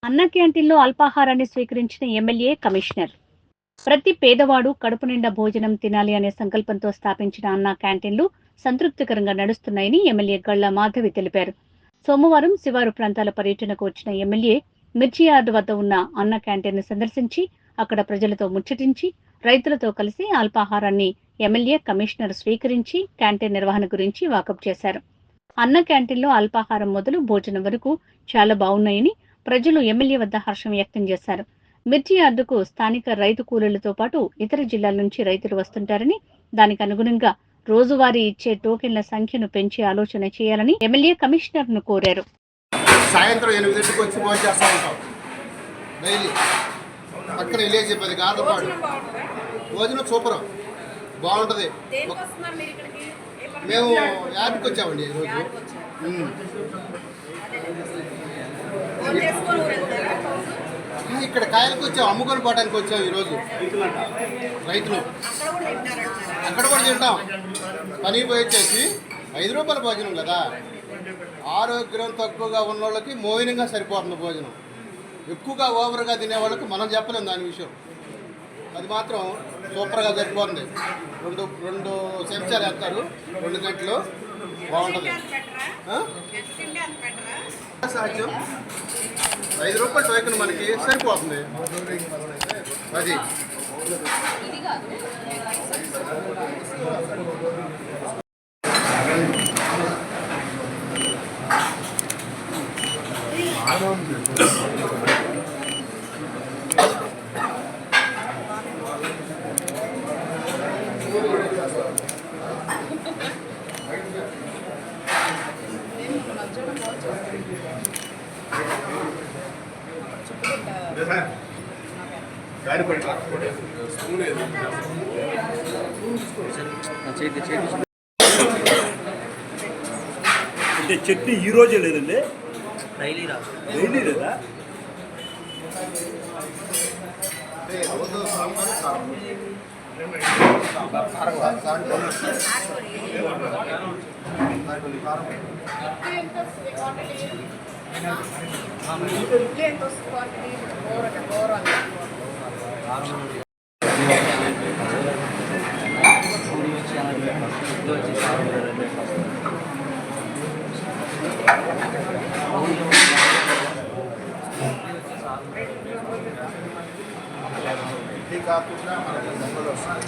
అన్న క్యాంటీన్లో అల్పాహారాన్ని స్వీకరించిన ఎమ్మెల్యే కమిషనర్. ప్రతి పేదవాడు కడుపు నిండా భోజనం తినాలి అనే సంకల్పంతో స్థాపించిన అన్న క్యాంటీన్లు సంతృప్తికరంగా నడుస్తున్నాయని ఎమ్మెల్యే గళ్ల మాధవి తెలిపారు. సోమవారం శివారు ప్రాంతాల పర్యటనకు వచ్చిన ఎమ్మెల్యే మిర్చి యార్డు వద్ద ఉన్న అన్న క్యాంటీన్ సందర్శించి అక్కడ ప్రజలతో ముచ్చటించి రైతులతో కలిసి అల్పాహారాన్ని ఎమ్మెల్యే కమిషనర్ స్వీకరించి క్యాంటీన్ నిర్వహణ గురించి వాకప్ చేశారు. అన్న క్యాంటీన్లో అల్పాహారం మొదలు భోజనం వరకు చాలా బాగున్నాయని ప్రజలు ఎమ్మెల్యే వద్ద హర్షం వ్యక్తం చేశారు. మిర్చి యార్డుకు స్థానిక రైతు కూలీలతో పాటు ఇతర జిల్లాల నుంచి రైతులు వస్తుంటారని, దానికి అనుగుణంగా రోజువారీ ఇచ్చే టోకెన్ల సంఖ్యను పెంచే ఆలోచన చేయాలని ఎమ్మెల్యే కమిషనర్ ను కోరారు. సాయంత్రం 8కి వచ్చి భోజనం చేస్తూ ఉంటాం. డైలీ పక్కన విలేజ్ 10 గంటల పాటు భోజనం సూపర్ బాగుంటుంది. మేము యాడ్కి వచ్చామండి ఈరోజు. ఇక్కడ కాయలకు వచ్చాం, అమ్ముకొని పోవడానికి వచ్చాం ఈరోజు. రైతులు అక్కడ కూడా తింటాం. పని పోయి వచ్చేసి 5 రూపాయల భోజనం కదా, ఆరోగ్యం తక్కువగా ఉన్న వాళ్ళకి మోయినంగా సరిపోతుంది భోజనం. ఎక్కువగా ఓవర్గా తినే వాళ్ళకి మనం చెప్పలేము దాని విషయం. అది మాత్రం సూపర్గా సరిపోతుంది. రెండు చెంచాలు వేస్తారు, 2 గంటలు బాగుంటుంది. సాధ్యం 5 రూపాయల టోకెన్ మనకి సరిపోతుంది. అది అంటే చట్నీ ఈ రోజే లేదండి, డైలీ లేదా? కాకుండా మనకి దొంగలు వస్తాయి.